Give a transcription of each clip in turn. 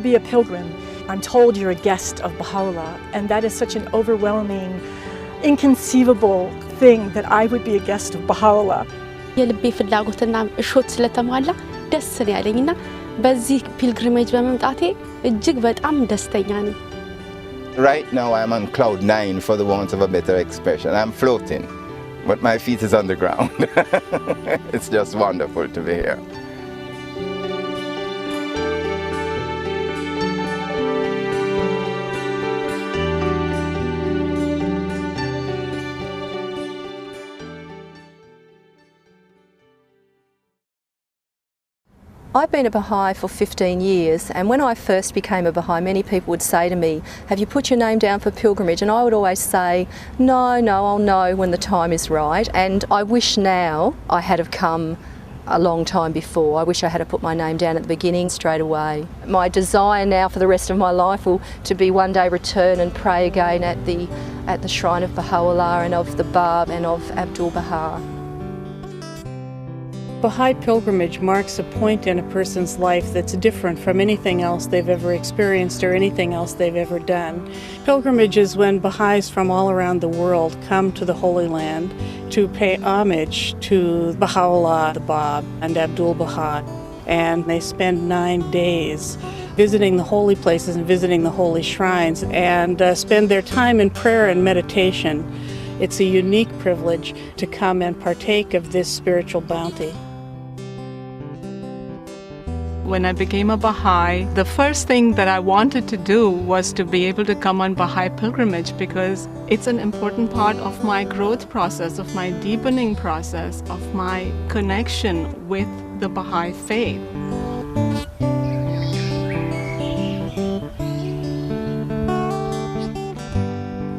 to be a pilgrim, I'm told you're a guest of Baha'u'llah, and that is such an overwhelming, inconceivable thing that I would be a guest of Baha'u'llah. የልቤ ፍላጎትና እሾት ስለተሟላ ደስ ነው ያለኝና በዚህ ፒልግሪሜጅ በመምጣቴ እጅግ በጣም ደስተኛ ነኝ። Right now I'm on cloud 9 for the want of a better expression. I'm floating, but my feet is on the ground. It's just wonderful to be here. I've been a Baha'i for 15 years, and when I first became a Baha'i, many people would say to me, have you put your name down for pilgrimage? And I would always say, no, I'll know when the time is right. And I wish now I had have come a long time before. I wish I had put my name down at the beginning straight away. My desire now for the rest of my life will to be one day return and pray again at the shrine of Baha'u'llah and of the Bab and of Abdul Baha. Baha'i pilgrimage marks a point in a person's life that's different from anything else they've ever experienced or anything else they've ever done. Pilgrimage is when Baha'is from all around the world come to the Holy Land to pay homage to Baha'u'llah, the Bab, and Abdul Baha. And they spend 9 days visiting the holy places and visiting the holy shrines and spend their time in prayer and meditation. It's a unique privilege to come and partake of this spiritual bounty. When I became a Baha'i, the first thing that I wanted to do was to be able to come on Baha'i pilgrimage because it's an important part of my growth process, of my deepening process, of my connection with the Baha'i faith.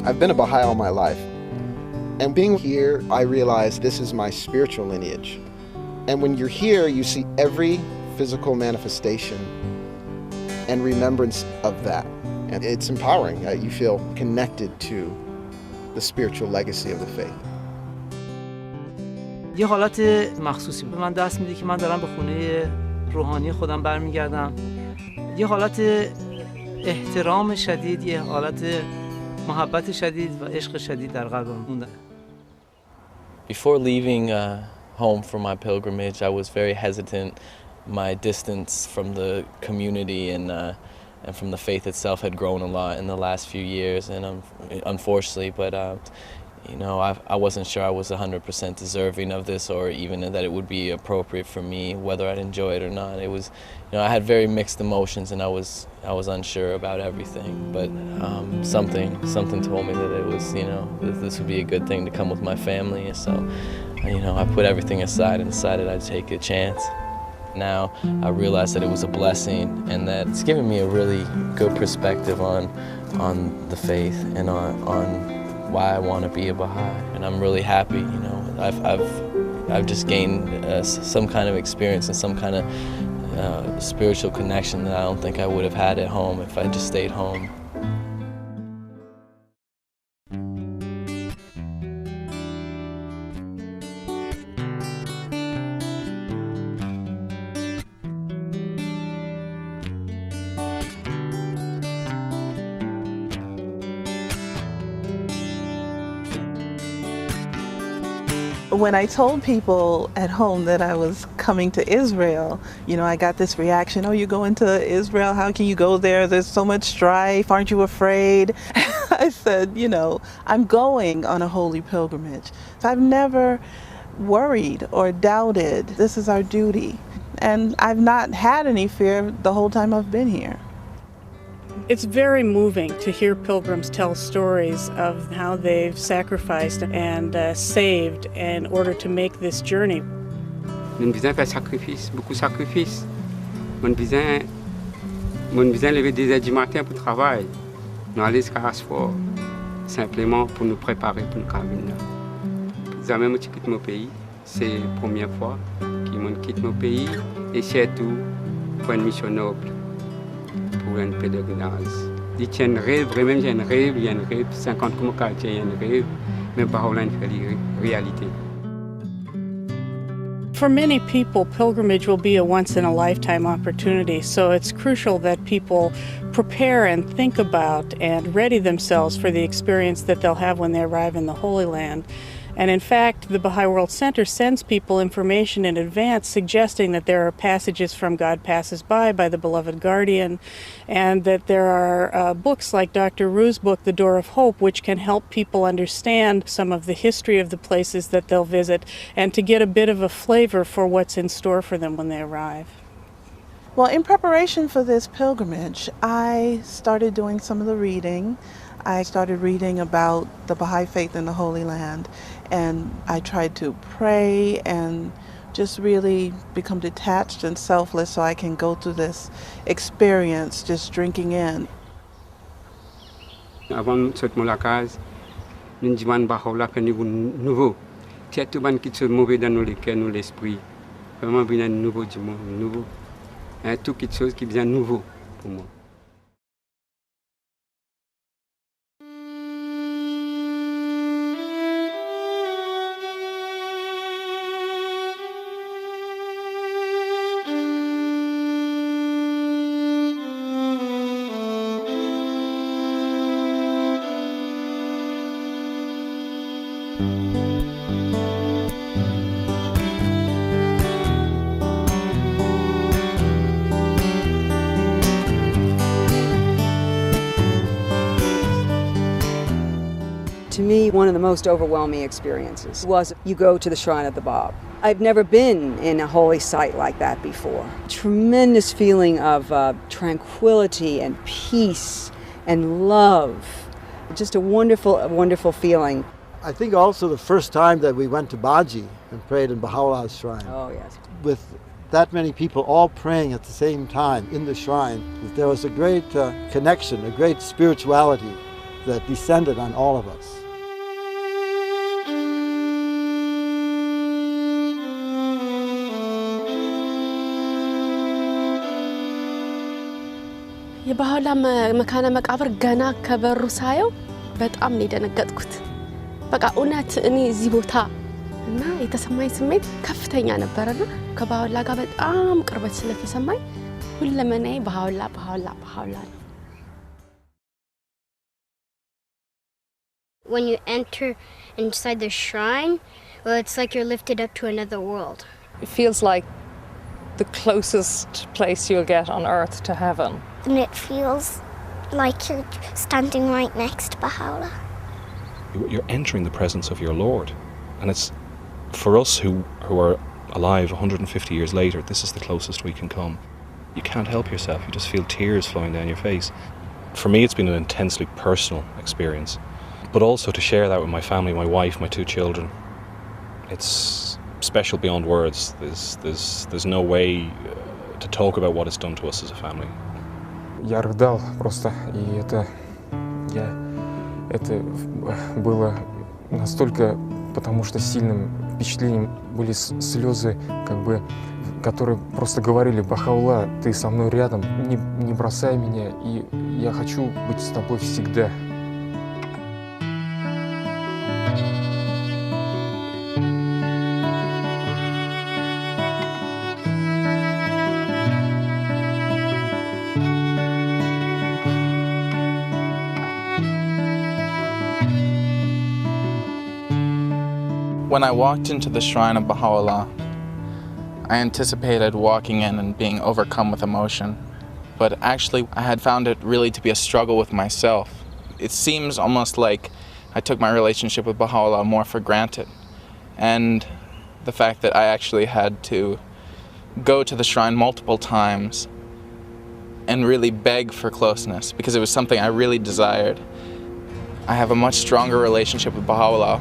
I've been a Baha'i all my life. And being here, I realize this is my spiritual lineage. And when you're here, you see every physical manifestation and remembrance of that. And it's empowering. You feel connected to the spiritual legacy of the faith. یه حالت مخصوصی به من دست میده که من دارم به خونه روحانی خودم برمیگردم. یه حالت احترام شدید، یه حالت محبت شدید و عشق شدید در قلبم مونده. Before leaving home for my pilgrimage, I was very hesitant. My distance from the community and from the faith itself had grown a lot in the last few years, and unfortunately, but you know, I wasn't sure I was 100% deserving of this, or even that it would be appropriate for me, whether I'd enjoy it or not. It was, you know, I had very mixed emotions, and I was unsure about everything. But something told me that it was, you know, that this would be a good thing to come with my family. And so, you know, I put everything aside and decided I'd take a chance. Now I realize that it was a blessing, and that it's given me a really good perspective on the faith and on why I want to be a Baha'i. And I'm really happy, you know. I've just gained some kind of experience and some kind of spiritual connection that I don't think I would have had at home if I just stayed home. When I told people at home that I was coming to Israel, you know, I got this reaction, oh, you're going to Israel, how can you go there? There's so much strife, aren't you afraid? I said, you know, I'm going on a holy pilgrimage. I've never worried or doubted. This is our duty. And I've not had any fear the whole time I've been here. It's very moving to hear pilgrims tell stories of how they've sacrificed and saved in order to make this journey. Mon besoin faire sacrifice, beaucoup de sacrifices. Mon besoin lever des heures du matin pour travailler. Nous aller jusqu'à Asfort, simplement pour nous préparer pour le carabine. Jamais je quitte mon pays. C'est la première fois que je quitte mon pays et surtout pour une mission noble. Pour un pèlerinage. Il y a un rêve, vraiment il y a un rêve, 50 comme quartier, il y a un rêve, mais pas en fait réalité. For many people, pilgrimage will be a once-in-a-lifetime opportunity, so it's crucial that people prepare and think about and ready themselves for the experience that they'll have when they arrive in the Holy Land. And in fact, the Baha'i World Center sends people information in advance suggesting that there are passages from God Passes By the Beloved Guardian, and that there are books like Dr. Rue's book, The Door of Hope, which can help people understand some of the history of the places that they'll visit and to get a bit of a flavor for what's in store for them when they arrive. Well, in preparation for this pilgrimage, I started doing some of the reading. I started reading about the Baha'i faith in the Holy Land, and I tried to pray and just really become detached and selfless so I can go through this experience just drinking in. Avant cette molakaz, nous disons Bahá'u'lláh fait nouveau. Tiens tout ban qui se mauvais dans nos cœurs, nos l'esprit. Vraiment bien nouveau du monde, nouveau. Tout quelque chose qui vient nouveau pour moi. To me, one of the most overwhelming experiences was you go to the Shrine of the Bab. I've never been in a holy site like that before. Tremendous feeling of tranquility and peace and love. Just a wonderful feeling. I think also the first time that we went to Baji and prayed in Baha'u'llah's shrine. Oh, yes. With that many people all praying at the same time in the shrine, there was a great connection, a great spirituality that descended on all of us. የባህላ መካነ መቃብር ገና ከበሩ ሳየው በጣም ነው የደነገጥኩት። በቃ እውነት እኔ እዚህ ቦታ እና የተሰማኝ ስሜት ከፍተኛ ነበርና ከባህላ ጋር በጣም ቅርበት ስለተሰማኝ ሁለመናዬ ባህላ ነው። When you enter inside the shrine, well, it's like you're lifted up to another world. It feels like the closest place you'll get on earth to heaven. And it feels like you're standing right next to Baha'u'llah. You're entering the presence of your Lord. And it's, for us who are alive 150 years later, this is the closest we can come. You can't help yourself, you just feel tears flowing down your face. For me, it's been an intensely personal experience. But also to share that with my family, my wife, my 2 children. It's special beyond words. There's no way to talk about what it's done to us as a family. Я рыдал просто, и это было настолько, потому что сильным впечатлением были слезы, которые просто говорили: Бахаулла, ты со мной рядом, не бросай меня, и я хочу быть с тобой всегда. When I walked into the shrine of Baha'u'llah, I anticipated walking in and being overcome with emotion, but actually I had found it really to be a struggle with myself. It seems almost like I took my relationship with Baha'u'llah more for granted, and the fact that I actually had to go to the shrine multiple times and really beg for closeness because it was something I really desired. I have a much stronger relationship with Baha'u'llah,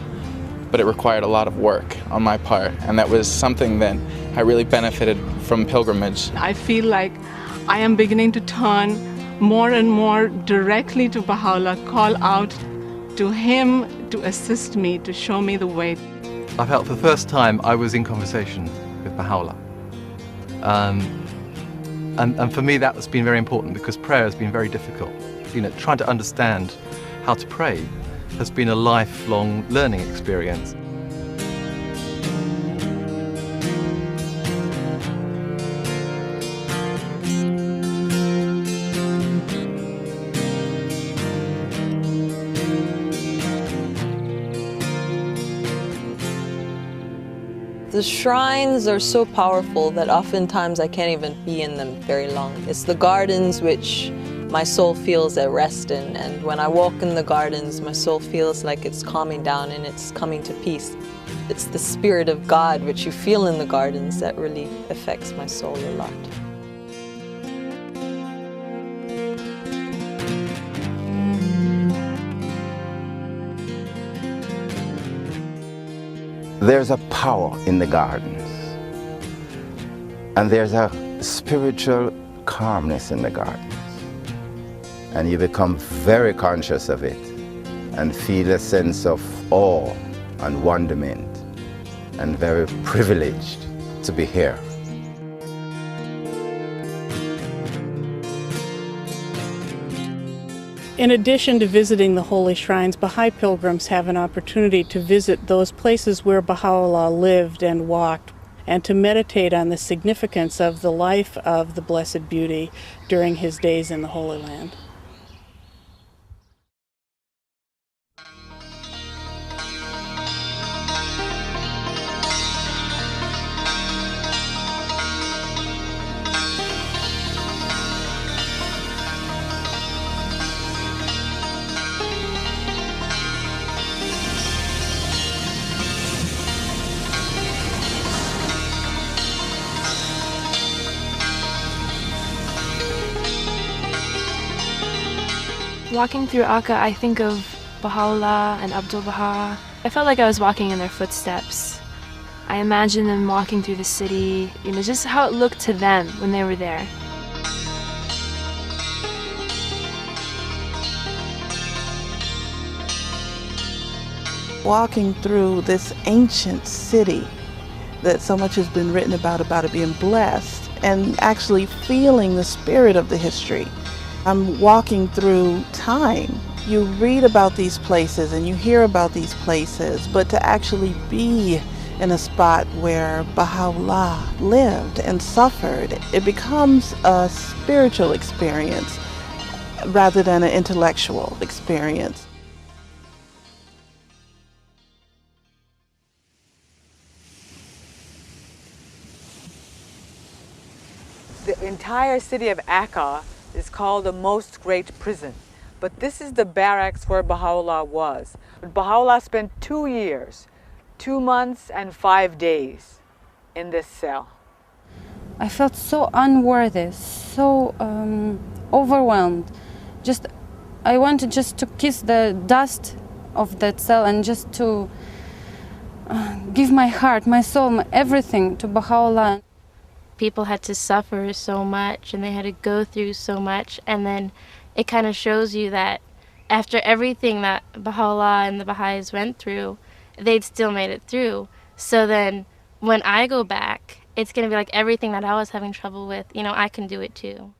but it required a lot of work on my part, and that was something that I really benefited from pilgrimage. I feel like I am beginning to turn more and more directly to Baha'u'llah, call out to him to assist me, to show me the way. I felt for the first time I was in conversation with Baha'u'llah. And for me that's been very important because prayer has been very difficult. Trying to understand how to pray has been a lifelong learning experience. The shrines are so powerful that oftentimes I can't even be in them very long. It's the gardens which my soul feels at rest in, and when I walk in the gardens, my soul feels like it's calming down and it's coming to peace. It's the Spirit of God which you feel in the gardens that really affects my soul a lot. There's a power in the gardens, and there's a spiritual calmness in the gardens, and you become very conscious of it and feel a sense of awe and wonderment, and very privileged to be here. In addition to visiting the holy shrines, Baha'i pilgrims have an opportunity to visit those places where Baha'u'llah lived and walked, and to meditate on the significance of the life of the Blessed Beauty during his days in the Holy Land. Walking through Akka, I think of Baha'u'llah and Abdul Baha. I felt like I was walking in their footsteps. I imagine them walking through the city, just how it looked to them when they were there. Walking through this ancient city that so much has been written about it being blessed, and actually feeling the spirit of the history. I'm walking through time. You read about these places and you hear about these places, but to actually be in a spot where Baha'u'llah lived and suffered, it becomes a spiritual experience rather than an intellectual experience. The entire city of Akka is called the most great prison, but this is the barracks where Baha'u'llah was. Baha'u'llah spent 2 years, 2 months and 5 days in this cell. I felt so unworthy, so overwhelmed. I wanted just to kiss the dust of that cell and just to give my heart, my soul, everything to Baha'u'llah. People had to suffer so much and they had to go through so much, and then it kind of shows you that after everything that Baha'u'llah and the Baha'is went through, they'd still made it through. So then when I go back, it's going to be like everything that I was having trouble with, I can do it too.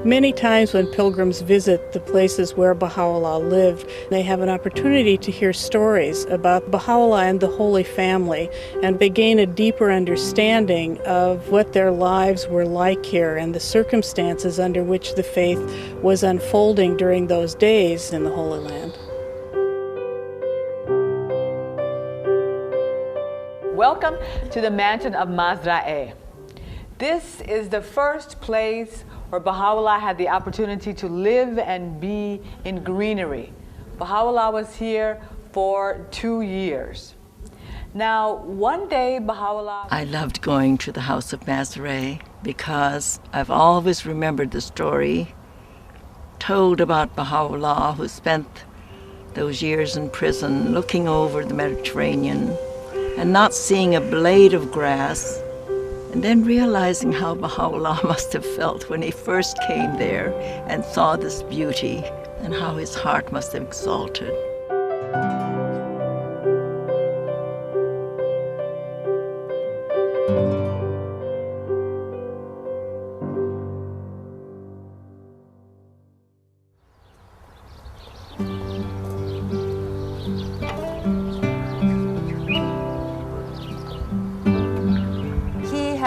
Many times when pilgrims visit the places where Baha'u'llah lived, they have an opportunity to hear stories about Baha'u'llah and the Holy Family, and they gain a deeper understanding of what their lives were like here and the circumstances under which the faith was unfolding during those days in the Holy Land. Welcome to the mansion of Mazra'eh. This is the first place where Baha'u'llah had the opportunity to live and be in greenery. Baha'u'llah was here for 2 years. Now, one day Baha'u'llah... I loved going to the house of Mazra'eh because I've always remembered the story told about Baha'u'llah, who spent those years in prison looking over the Mediterranean and not seeing a blade of grass, and then realizing how Baha'u'llah must have felt when he first came there and saw this beauty, and how his heart must have exalted.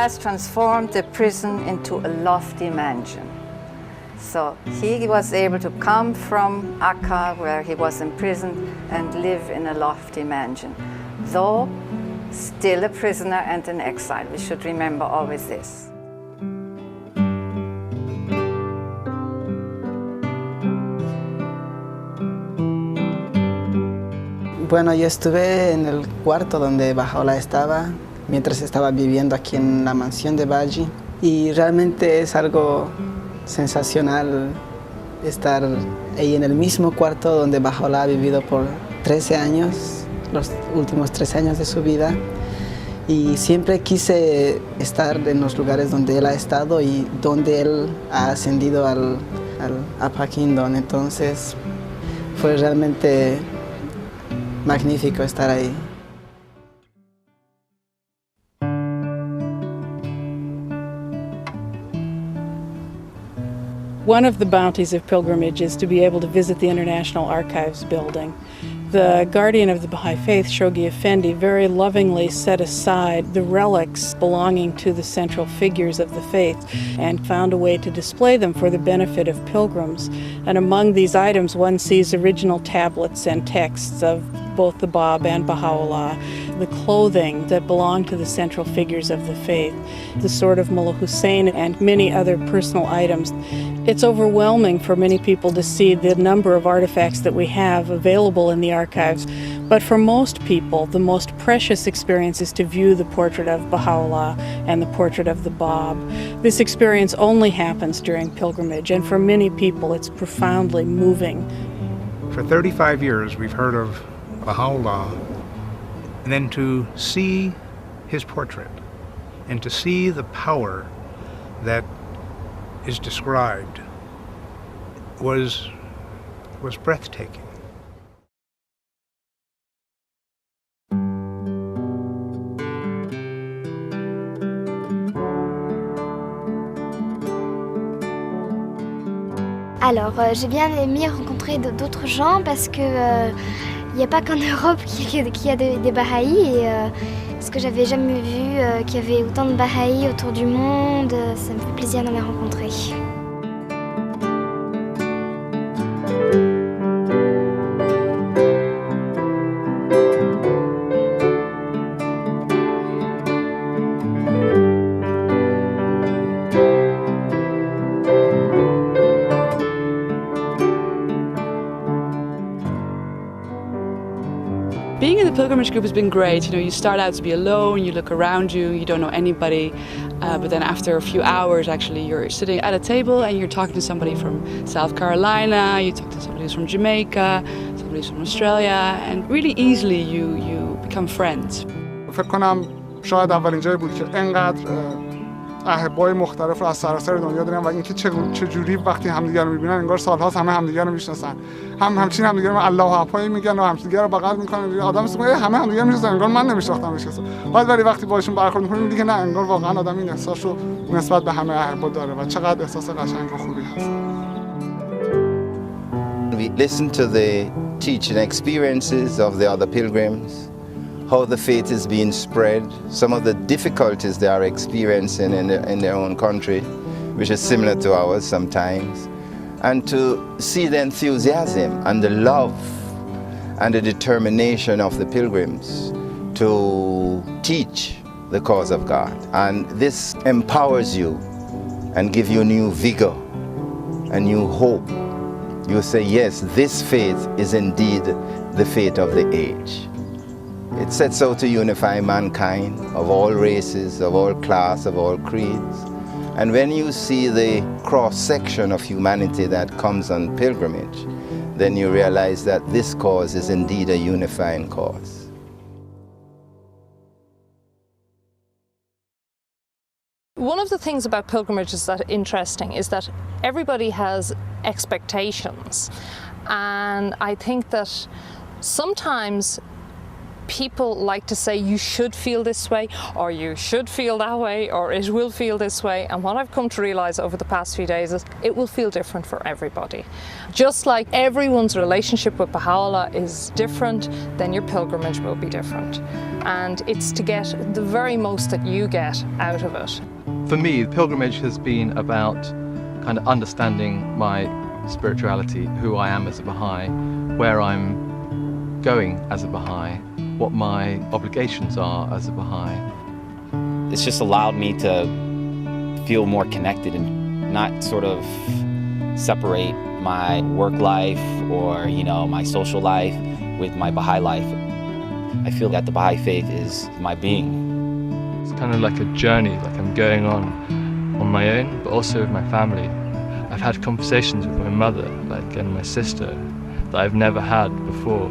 has transformed the prison into a lofty mansion. So he was able to come from Akka, where he was imprisoned, and live in a lofty mansion, though still a prisoner and an exile. We should remember always this. Bueno, yo estuve en el cuarto donde Baha'u'lláh estaba, mientras estaba viviendo aquí en la mansión de Baji, y realmente es algo sensacional estar ahí en el mismo cuarto donde Baha'u'lláh ha vivido por 13 años, los últimos 13 años de su vida, y siempre quise estar en los lugares donde él ha estado y donde él ha ascendido al Upper Kingdom. Entonces fue realmente magnífico estar ahí. One of the bounties of pilgrimage is to be able to visit the International Archives building. The guardian of the Baha'i Faith, Shoghi Effendi, very lovingly set aside the relics belonging to the central figures of the faith and found a way to display them for the benefit of pilgrims. And among these items, one sees original tablets and texts of both the Bab and Baha'u'llah, the clothing that belonged to the central figures of the faith, the sword of Mullah Hussein, and many other personal items. It's overwhelming for many people to see the number of artifacts that we have available in the archives, but for most people, the most precious experience is to view the portrait of Baha'u'llah and the portrait of the Bab. This experience only happens during pilgrimage, and for many people, it's profoundly moving. For 35 years, we've heard of Baha'u'llah, and then to see his portrait and to see the power that is described was breathtaking. Alors, j'ai bien aimé rencontrer d'autres gens parce que il n'y a pas qu'en Europe qu'il y a des Bahaïs et ce que j'avais jamais vu, qu'il y avait autant de Bahaïs autour du monde, ça me fait plaisir d'en les rencontrer. Being in the pilgrimage group has been great. You know, you start out to be alone, you look around you, you don't know anybody, but then after a few hours, actually, you're sitting at a table and you're talking to somebody from South Carolina, you talk to somebody who's from Jamaica, somebody who's from Australia, and really easily you become friends. فکر کنم شاید اولین جایی بود که انقدر احبای مختلف رو از سراسر دنیا دارن و اینکه چه جوری وقتی همدیگر رو می‌بینن انگار سال‌هاست همه همدیگر رو می‌شناسن. همچین همدیگر رو الله اکبر میگن و همدیگر رو بغل می‌کنن. آدم میگه همه همدیگر می‌شناسن انگار من نمی‌شناختمش کسی. ولی وقتی باهاشون برخورد می‌کنیم میگه نه انگار واقعا آدم این احساس رو نسبت به همه احبا داره و چقدر احساس قشنگ و خوبی هست. We listen to the teaching experiences of the other pilgrims, how the faith is being spread, some of the difficulties they are experiencing in their own country, which is similar to ours sometimes, and to see the enthusiasm and the love and the determination of the pilgrims to teach the cause of God. And this empowers you and gives you new vigor and new hope. You say, yes, this faith is indeed the faith of the age. It sets out to unify mankind of all races, of all class, of all creeds. And when you see the cross-section of humanity that comes on pilgrimage, then you realize that this cause is indeed a unifying cause. One of the things about pilgrimages that are interesting is that everybody has expectations. And I think that sometimes people like to say you should feel this way, or you should feel that way, or it will feel this way. And what I've come to realize over the past few days is it will feel different for everybody. Just like everyone's relationship with Baha'u'llah is different, then your pilgrimage will be different. And it's to get the very most that you get out of it. For me, the pilgrimage has been about kind of understanding my spirituality, who I am as a Baha'i, where I'm going as a Baha'i, what my obligations are as a Baha'i. It's just allowed me to feel more connected and not sort of separate my work life or, my social life with my Baha'i life. I feel that the Baha'i faith is my being. It's kind of like a journey, like I'm going on my own, but also with my family. I've had conversations with my mother, and my sister, that I've never had before,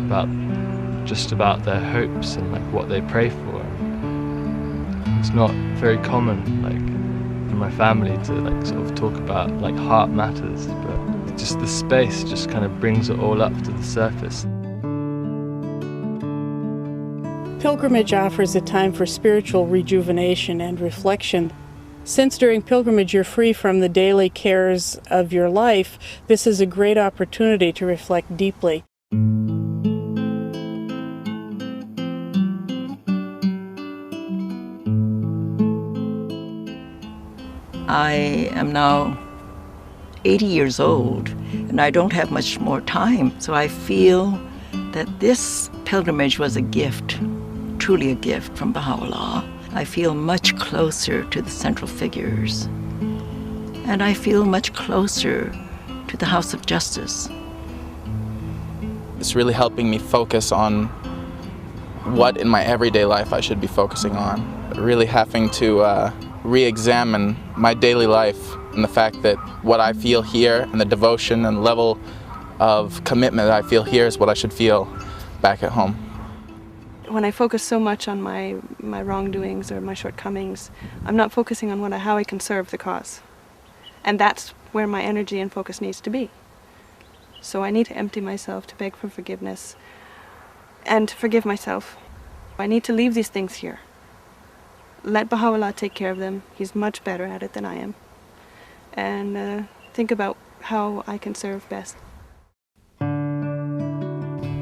about their hopes and what they pray for. It's not very common, in my family to sort of talk about heart matters, but just the space just kind of brings it all up to the surface. Pilgrimage offers a time for spiritual rejuvenation and reflection. Since during pilgrimage you're free from the daily cares of your life, this is a great opportunity to reflect deeply. I am now 80 years old and I don't have much more time, so I feel that this pilgrimage was a gift, truly a gift from Baha'u'llah. I feel much closer to the central figures, and I feel much closer to the House of Justice. It's really helping me focus on what in my everyday life I should be focusing on. Really having to re-examine my daily life and the fact that what I feel here and the devotion and level of commitment that I feel here is what I should feel back at home. When I focus so much on my wrongdoings or my shortcomings, I'm not focusing on how I can serve the cause. And that's where my energy and focus needs to be. So I need to empty myself, to beg for forgiveness, and to forgive myself. I need to leave these things here. Let Baha'u'llah take care of them. He's much better at it than I am. And think about how I can serve best.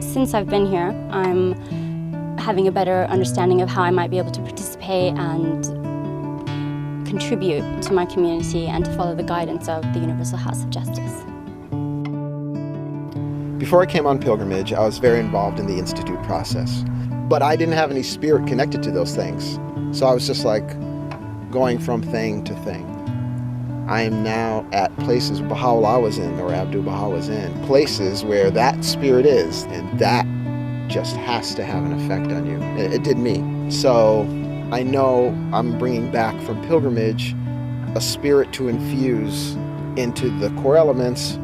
Since I've been here, I'm having a better understanding of how I might be able to participate and contribute to my community and to follow the guidance of the Universal House of Justice. Before I came on pilgrimage, I was very involved in the Institute process, but I didn't have any spirit connected to those things. So I was just going from thing to thing. I am now at places Baha'u'llah was in, or Abdu'l-Baha was in, places where that spirit is, and that just has to have an effect on you. It did me. So I know I'm bringing back from pilgrimage a spirit to infuse into the core elements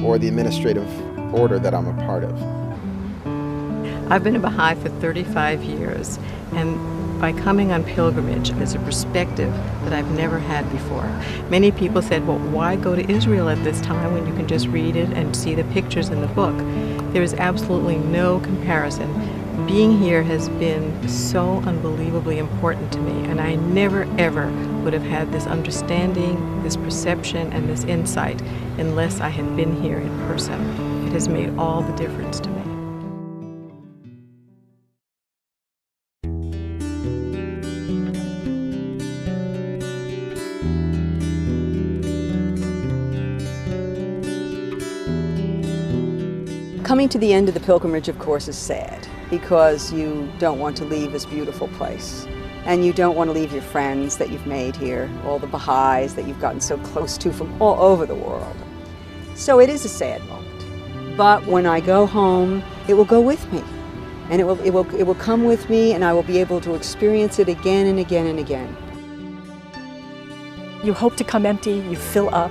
or the administrative order that I'm a part of. I've been a Baha'i for 35 years, and by coming on pilgrimage, there's a perspective that I've never had before. Many people said, well, why go to Israel at this time when you can just read it and see the pictures in the book? There is absolutely no comparison. Being here has been so unbelievably important to me, and I never ever would have had this understanding, this perception, and this insight unless I had been here in person. It has made all the difference to me. Coming to the end of the pilgrimage, of course, is sad because you don't want to leave this beautiful place. And you don't want to leave your friends that you've made here, all the Baha'is that you've gotten so close to from all over the world. So it is a sad moment. But when I go home, it will go with me. And it will come with me, and I will be able to experience it again and again and again. You hope to come empty, you fill up.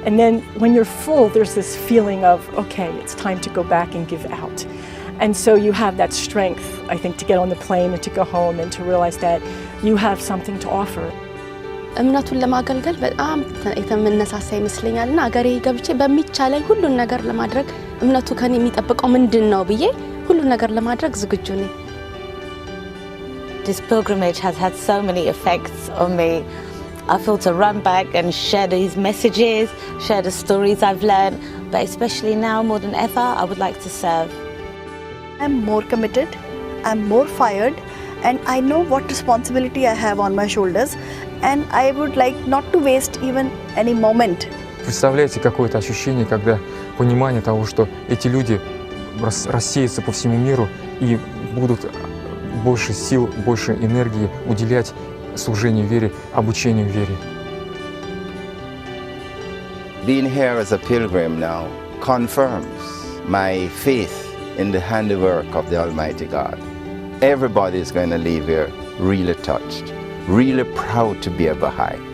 And then when you're full, there's this feeling of, okay, it's time to go back and give out. And so you have that strength, I think, to get on the plane and to go home and to realize that you have something to offer. እምነቱን ለማገልገል በጣም የተመነሳሳ ይመስለኛል እና አገሬ ገብቼ በሚቻለኝ ሁሉን ነገር ለማድረግ እምነቱ ከኔ የሚጠብቀው ምንድን ነው ብዬ ሁሉ ነገር ለማድረግ ዝግጁ ነኝ። This pilgrimage has had so many effects on me. I feel to run back and share these messages, share the stories I've learned, but especially now more than ever, I would like to serve. I'm more committed, I'm more fired, and I know what responsibility I have on my shoulders, and I would like not to waste even any moment. Представляете, какое-то ощущение, когда понимание того, что эти люди рассеются по всему миру и будут больше сил, больше энергии уделять служению вере, обучению вере. Being here as a pilgrim now confirms my faith in the handiwork of the Almighty God. Everybody is going to leave here really touched, really proud to be a Baha'i.